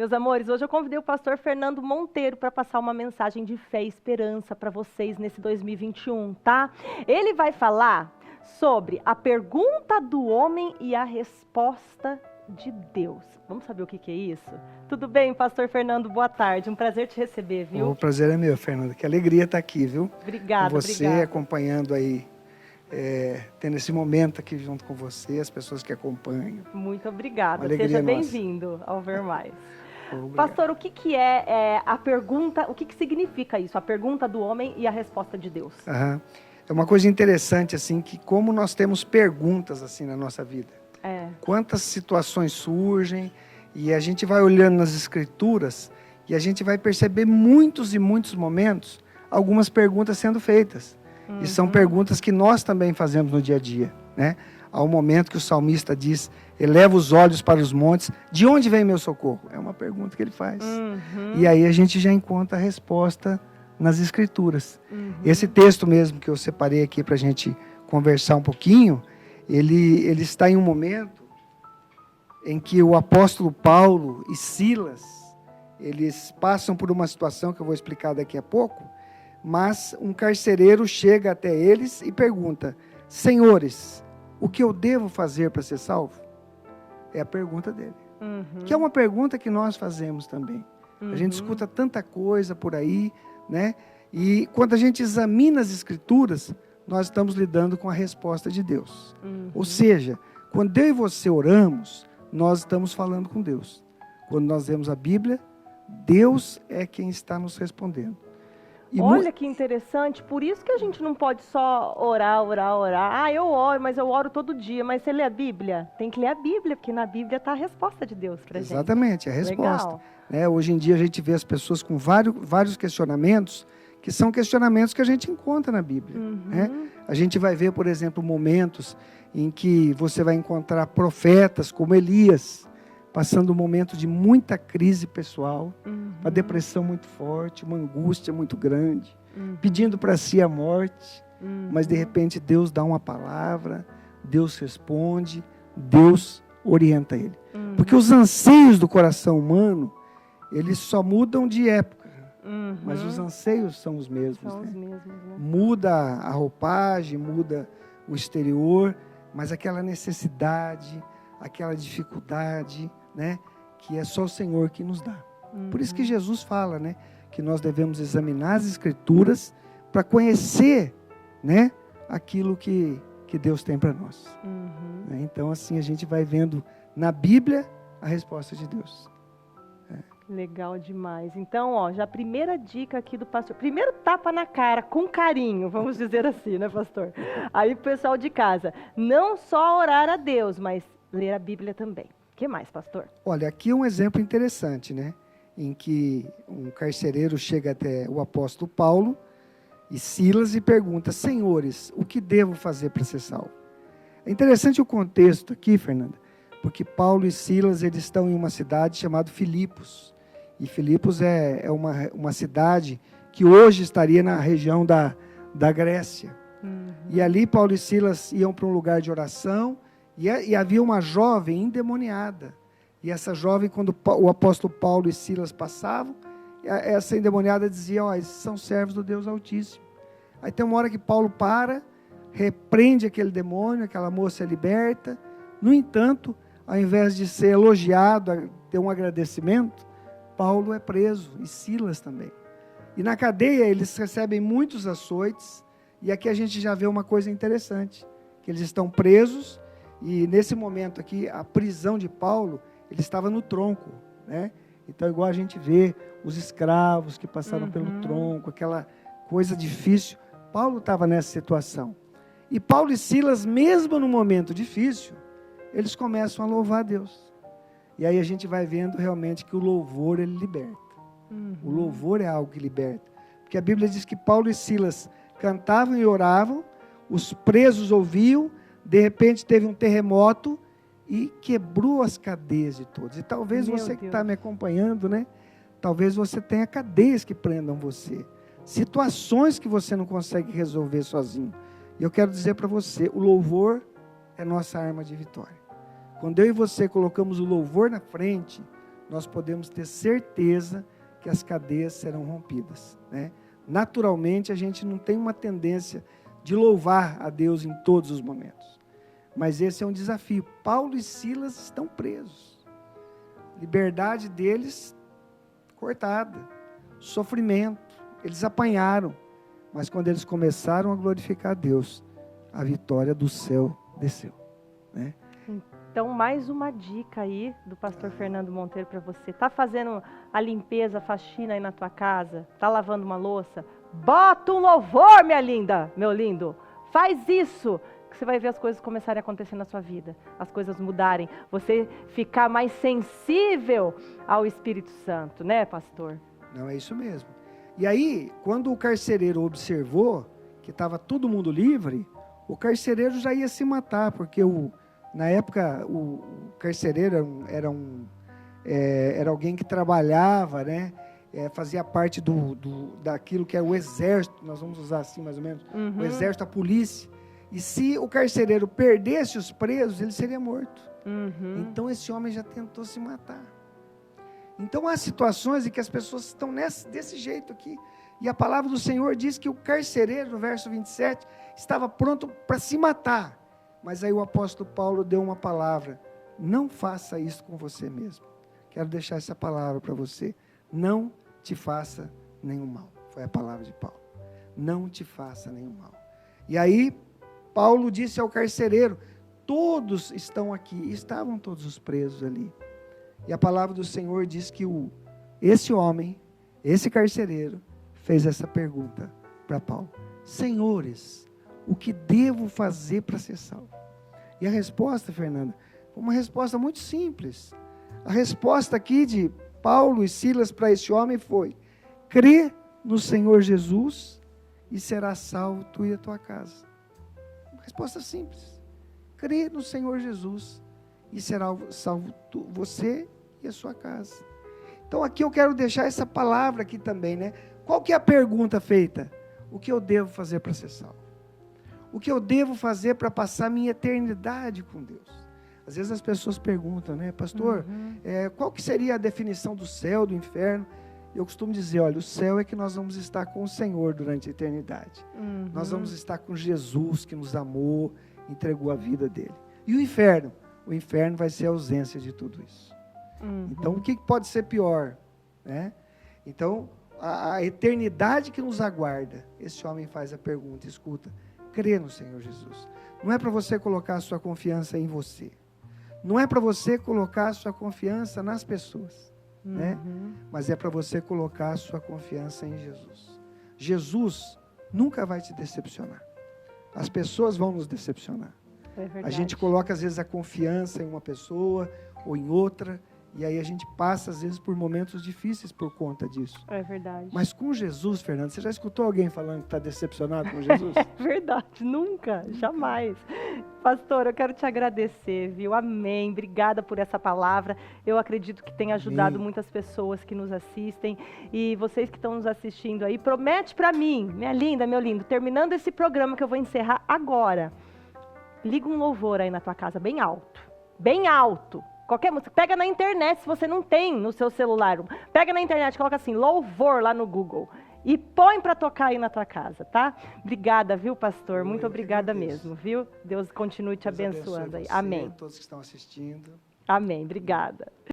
Meus amores, hoje eu convidei o pastor Fernando Monteiro para passar uma mensagem de fé e esperança para vocês nesse 2021, tá? Ele vai falar sobre a pergunta do homem e a resposta de Deus. Vamos saber o que é isso? Tudo bem, pastor Fernando? Boa tarde. Um prazer te receber, viu? O prazer é meu, Fernanda. Que alegria estar aqui, viu? Obrigada, com você, obrigada. acompanhando aí, tendo esse momento aqui junto com você, as pessoas que acompanham. Muito obrigada. Uma alegria Seja nossa. bem-vindo ao Ver Mais. Obrigado. Pastor, o que é a pergunta, o que significa isso? A pergunta do homem e a resposta de Deus. Aham. É uma coisa interessante, assim, que como nós temos perguntas, assim, na nossa vida. Quantas situações surgem e a gente vai olhando nas Escrituras e a gente vai perceber muitos e muitos momentos, algumas perguntas sendo feitas. E são perguntas que nós também fazemos no dia a dia, né? Há um momento que o salmista diz, eleva os olhos para os montes, de onde vem meu socorro? É uma pergunta que ele faz. E aí a gente já encontra a resposta nas Escrituras. Esse texto mesmo que eu separei aqui para a gente conversar um pouquinho, ele está em um momento em que o apóstolo Paulo e Silas, eles passam por uma situação que eu vou explicar daqui a pouco, mas um carcereiro chega até eles e pergunta, senhores, o que eu devo fazer para ser salvo? É a pergunta dele. Que é uma pergunta que nós fazemos também. A gente escuta tanta coisa por aí, né? E quando a gente examina as Escrituras, nós estamos lidando com a resposta de Deus. Ou seja, quando eu e você oramos, nós estamos falando com Deus. Quando nós lemos a Bíblia, Deus é quem está nos respondendo. E olha que interessante, por isso que a gente não pode só orar. Ah, eu oro, mas eu oro todo dia. Mas você lê a Bíblia? Tem que ler a Bíblia, porque na Bíblia está a resposta de Deus para gente. Exatamente, é a resposta. Hoje em dia a gente vê as pessoas com vários questionamentos, que são questionamentos que a gente encontra na Bíblia. Né? A gente vai ver, por exemplo, momentos em que você vai encontrar profetas como Elias, passando um momento de muita crise pessoal, uma depressão muito forte, uma angústia muito grande, pedindo para si a morte, mas de repente Deus dá uma palavra, Deus responde, Deus orienta ele. Porque os anseios do coração humano, eles só mudam de época, mas os anseios são os mesmos. São né? os mesmos, né? Muda a roupagem, muda o exterior, mas aquela necessidade, aquela dificuldade, né, que é só o Senhor que nos dá. Por isso que Jesus fala, né, que nós devemos examinar as Escrituras para conhecer, né, aquilo que Deus tem para nós. Então, assim, a gente vai vendo na Bíblia a resposta de Deus. Legal demais. Então, ó, já a primeira dica aqui do pastor. Primeiro tapa na cara, com carinho, vamos dizer assim, né, pastor? Aí, pessoal de casa, não só orar a Deus, mas ler a Bíblia também. O que mais, pastor? Olha, aqui é um exemplo interessante, né? Em que um carcereiro chega até o apóstolo Paulo e Silas e pergunta, senhores, o que devo fazer para ser salvo? É interessante o contexto aqui, Fernanda, porque Paulo e Silas, eles estão em uma cidade chamada Filipos. E Filipos é uma cidade que hoje estaria na região da Grécia. E ali Paulo e Silas iam para um lugar de oração, e havia uma jovem endemoniada. E essa jovem, quando o apóstolo Paulo e Silas passavam, essa endemoniada dizia, esses são servos do Deus Altíssimo. Aí tem uma hora que Paulo para, repreende aquele demônio, aquela moça é liberta. No entanto, ao invés de ser elogiado, ter um agradecimento, Paulo é preso, e Silas também. E na cadeia eles recebem muitos açoites, e aqui a gente já vê uma coisa interessante, que eles estão presos, e nesse momento aqui, a prisão de Paulo, ele estava no tronco, né? Então, igual a gente vê os escravos que passaram pelo tronco, aquela coisa difícil, Paulo estava nessa situação. E Paulo e Silas, mesmo no momento difícil, eles começam a louvar a Deus. E aí a gente vai vendo realmente que o louvor, ele liberta. O louvor é algo que liberta. Porque a Bíblia diz que Paulo e Silas cantavam e oravam, os presos ouviam, de repente teve um terremoto e quebrou as cadeias de todos. E talvez você que está me acompanhando, né? Talvez você tenha cadeias que prendam você. Situações que você não consegue resolver sozinho. E eu quero dizer para você, o louvor é nossa arma de vitória. Quando eu e você colocamos o louvor na frente, nós podemos ter certeza que as cadeias serão rompidas, né? Naturalmente, a gente não tem uma tendência de louvar a Deus em todos os momentos. Mas esse é um desafio. Paulo e Silas estão presos. Liberdade deles cortada. Sofrimento. Eles apanharam. Mas quando eles começaram a glorificar a Deus, a vitória do céu desceu, né? Então, mais uma dica aí do pastor Fernando Monteiro para você. Tá fazendo a limpeza, a faxina aí na tua casa? Tá lavando uma louça? Bota um louvor, minha linda, meu lindo. Faz isso, que você vai ver as coisas começarem a acontecer na sua vida. As coisas mudarem. Você ficar mais sensível ao Espírito Santo, né, pastor? Não, é isso mesmo. E aí, quando o carcereiro observou que estava todo mundo livre, o carcereiro já ia se matar, porque na época o carcereiro era alguém que trabalhava, né? Fazia parte daquilo que é o exército, nós vamos usar assim mais ou menos, o exército, a polícia. E se o carcereiro perdesse os presos, ele seria morto. Então esse homem já tentou se matar. Então há situações em que as pessoas estão desse jeito aqui. E a palavra do Senhor diz que o carcereiro, no verso 27, estava pronto para se matar. Mas aí o apóstolo Paulo deu uma palavra: não faça isso com você mesmo. Quero deixar essa palavra para você. Não te faça nenhum mal. Foi a palavra de Paulo. Não te faça nenhum mal. E aí Paulo disse ao carcereiro: todos estão aqui. Estavam todos os presos ali. E a palavra do Senhor diz que esse homem, esse carcereiro, fez essa pergunta para Paulo: senhores, o que devo fazer para ser salvo? E a resposta, Fernanda, foi uma resposta muito simples. A resposta aqui de Paulo e Silas para esse homem foi: crê no Senhor Jesus e será salvo tu e a tua casa. Uma resposta simples. Crê no Senhor Jesus e será salvo você e a sua casa. Então aqui eu quero deixar essa palavra aqui também, né? Qual que é a pergunta feita? O que eu devo fazer para ser salvo? O que eu devo fazer para passar minha eternidade com Deus? Às vezes as pessoas perguntam, né, pastor, qual que seria a definição do céu, do inferno? Eu costumo dizer, olha, o céu é que nós vamos estar com o Senhor durante a eternidade. Nós vamos estar com Jesus, que nos amou, entregou a vida dele. E o inferno? O inferno vai ser a ausência de tudo isso. Então, o que pode ser pior, né? Então, a eternidade que nos aguarda, esse homem faz a pergunta, escuta, crê no Senhor Jesus. Não é para você colocar a sua confiança em você. Não é para você colocar a sua confiança nas pessoas, né? Mas é para você colocar a sua confiança em Jesus. Jesus nunca vai te decepcionar. As pessoas vão nos decepcionar. A gente coloca às vezes a confiança em uma pessoa ou em outra, e aí a gente passa às vezes por momentos difíceis por conta disso. É verdade. Mas com Jesus, Fernando, você já escutou alguém falando que está decepcionado com Jesus? É verdade, nunca, jamais. Pastor, eu quero te agradecer, viu? Amém. Obrigada por essa palavra. Eu acredito que tem ajudado muitas pessoas que nos assistem. E vocês que estão nos assistindo aí, promete para mim, minha linda, meu lindo, terminando esse programa que eu vou encerrar agora, liga um louvor aí na tua casa, bem alto. Bem alto. Qualquer música. Pega na internet, se você não tem no seu celular. Pega na internet, coloca assim, louvor lá no Google. E põe para tocar aí na tua casa, tá? Obrigada, viu, pastor? Muito obrigada mesmo, viu? Deus continue te abençoando aí. Amém. Todos que estão assistindo. Amém. Obrigada.